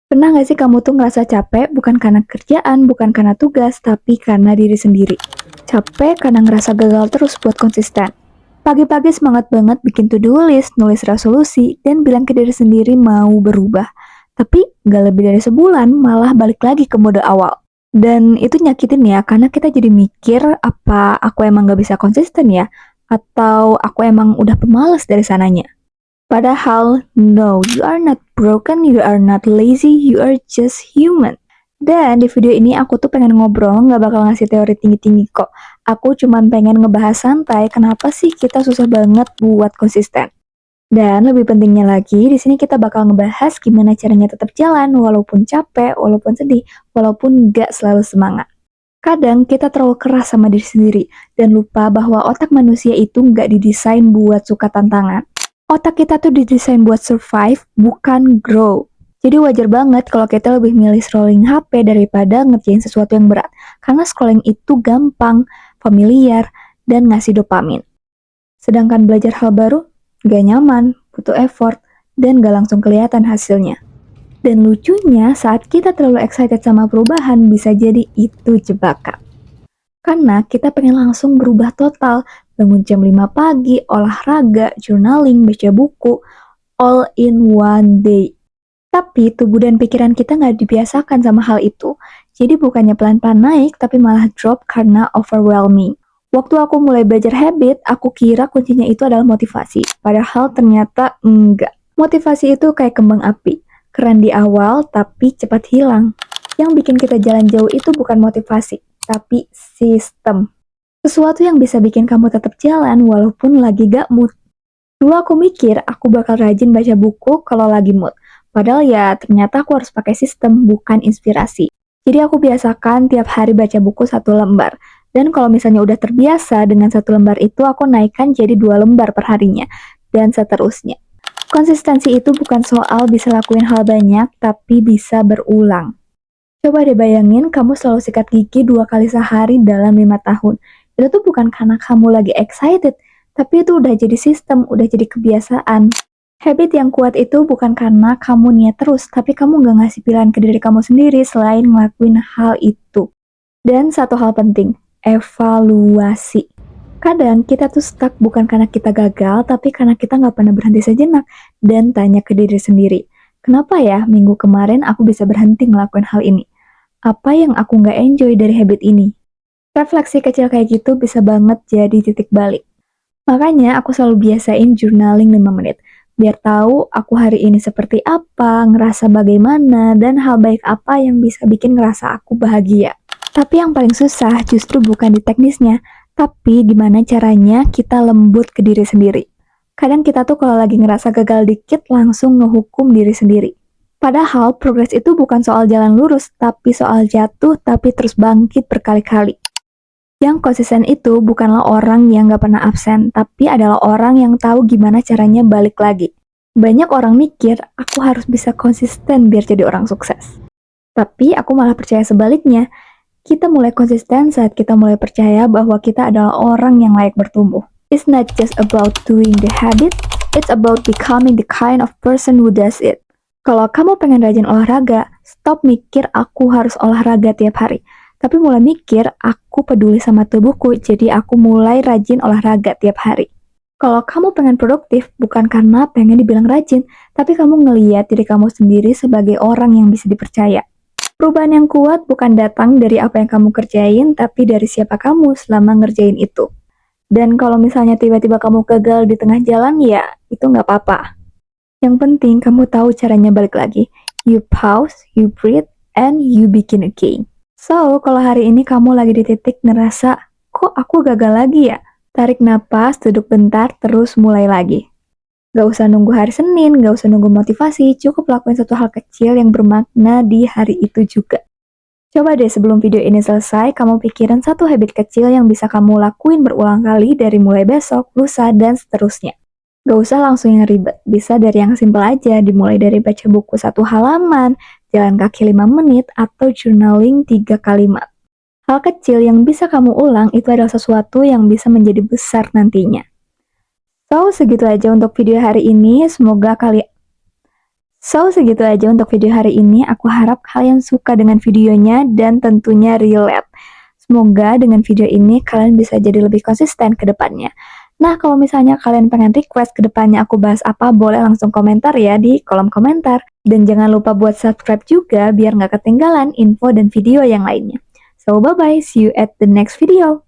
Pernah nggak sih kamu tuh ngerasa capek bukan karena kerjaan, bukan karena tugas, tapi karena diri sendiri? Capek karena ngerasa gagal terus buat konsisten. Pagi-pagi semangat banget bikin to-do list, nulis resolusi, dan bilang ke diri sendiri mau berubah. Tapi nggak lebih dari sebulan, malah balik lagi ke mode awal. Dan itu nyakitin ya, karena kita jadi mikir, apa aku emang nggak bisa konsisten ya? Atau aku emang udah pemalas dari sananya? Padahal, no, you are not broken, you are not lazy, you are just human. Dan di video ini aku tuh pengen ngobrol, nggak bakal ngasih teori tinggi-tinggi kok. Aku cuman pengen ngebahas santai, kenapa sih kita susah banget buat konsisten. Dan lebih pentingnya lagi, di sini kita bakal ngebahas gimana caranya tetap jalan, walaupun capek, walaupun sedih, walaupun nggak selalu semangat. Kadang kita terlalu keras sama diri sendiri, dan lupa bahwa otak manusia itu nggak didesain buat suka tantangan. Otak kita tuh didesain buat survive, bukan grow. Jadi wajar banget kalau kita lebih milih scrolling HP daripada ngerjain sesuatu yang berat. Karena scrolling itu gampang, familiar, dan ngasih dopamin. Sedangkan belajar hal baru, gak nyaman, butuh effort, dan gak langsung kelihatan hasilnya. Dan lucunya, saat kita terlalu excited sama perubahan, bisa jadi itu jebakan. Karena kita pengen langsung berubah total, bangun jam 5 pagi, olahraga, journaling, baca buku, all in one day. Tapi tubuh dan pikiran kita nggak dibiasakan sama hal itu. Jadi bukannya pelan-pelan naik, tapi malah drop karena overwhelming. Waktu aku mulai belajar habit, aku kira kuncinya itu adalah motivasi. Padahal ternyata enggak. Motivasi itu kayak kembang api. Keren di awal, tapi cepat hilang. Yang bikin kita jalan jauh itu bukan motivasi, tapi sistem. Sesuatu yang bisa bikin kamu tetap jalan walaupun lagi gak mood. Dulu aku mikir aku bakal rajin baca buku kalau lagi mood. Padahal ya ternyata aku harus pakai sistem, bukan inspirasi. Jadi aku biasakan tiap hari baca buku 1 lembar. Dan kalau misalnya udah terbiasa dengan 1 lembar itu, aku naikkan jadi 2 lembar per harinya. Dan seterusnya. Konsistensi itu bukan soal bisa lakuin hal banyak, tapi bisa berulang. Coba deh bayangin kamu selalu sikat gigi 2 kali sehari dalam 5 tahun. Itu tuh bukan karena kamu lagi excited, tapi itu udah jadi sistem, udah jadi kebiasaan. Habit yang kuat itu bukan karena kamu niat terus, tapi kamu nggak ngasih pilihan ke diri kamu sendiri selain ngelakuin hal itu. Dan satu hal penting, evaluasi. Kadang kita tuh stuck bukan karena kita gagal, tapi karena kita nggak pernah berhenti sejenak dan tanya ke diri sendiri. Kenapa ya minggu kemarin aku bisa berhenti ngelakuin hal ini? Apa yang aku nggak enjoy dari habit ini? Refleksi kecil kayak gitu bisa banget jadi titik balik. Makanya aku selalu biasain journaling 5 menit. Biar tahu aku hari ini seperti apa, ngerasa bagaimana, dan hal baik apa yang bisa bikin ngerasa aku bahagia. Tapi yang paling susah justru bukan di teknisnya, tapi gimana caranya kita lembut ke diri sendiri. Kadang kita tuh kalau lagi ngerasa gagal dikit langsung ngehukum diri sendiri. Padahal progres itu bukan soal jalan lurus, tapi soal jatuh tapi terus bangkit berkali-kali. Yang konsisten itu bukanlah orang yang gak pernah absen, tapi adalah orang yang tahu gimana caranya balik lagi. Banyak orang mikir, aku harus bisa konsisten biar jadi orang sukses. Tapi aku malah percaya sebaliknya. Kita mulai konsisten saat kita mulai percaya bahwa kita adalah orang yang layak bertumbuh. It's not just about doing the habit, it's about becoming the kind of person who does it. Kalau kamu pengen rajin olahraga, stop mikir aku harus olahraga tiap hari. Tapi mulai mikir, aku peduli sama tubuhku, jadi aku mulai rajin olahraga tiap hari. Kalau kamu pengen produktif, bukan karena pengen dibilang rajin, tapi kamu ngeliat diri kamu sendiri sebagai orang yang bisa dipercaya. Perubahan yang kuat bukan datang dari apa yang kamu kerjain, tapi dari siapa kamu selama ngerjain itu. Dan kalau misalnya tiba-tiba kamu gagal di tengah jalan, ya itu nggak apa-apa. Yang penting kamu tahu caranya balik lagi. You pause, you breathe, and you begin again. So, kalau hari ini kamu lagi di titik ngerasa, kok aku gagal lagi ya? Tarik napas, duduk bentar, terus mulai lagi. Gak usah nunggu hari Senin, gak usah nunggu motivasi, cukup lakuin satu hal kecil yang bermakna di hari itu juga. Coba deh sebelum video ini selesai, kamu pikirin satu habit kecil yang bisa kamu lakuin berulang kali dari mulai besok, lusa, dan seterusnya. Gak usah langsung yang ribet, bisa dari yang simpel aja, dimulai dari baca buku 1 halaman, jalan kaki 5 menit, atau journaling 3 kalimat. Hal kecil yang bisa kamu ulang itu adalah sesuatu yang bisa menjadi besar nantinya. So, segitu aja untuk video hari ini. So, segitu aja untuk video hari ini. Aku harap kalian suka dengan videonya dan tentunya relate. Semoga dengan video ini kalian bisa jadi lebih konsisten ke depannya. Nah, kalau misalnya kalian pengen request ke depannya aku bahas apa, boleh langsung komentar ya di kolom komentar. Dan jangan lupa buat subscribe juga biar nggak ketinggalan info dan video yang lainnya. So, bye-bye. See you at the next video.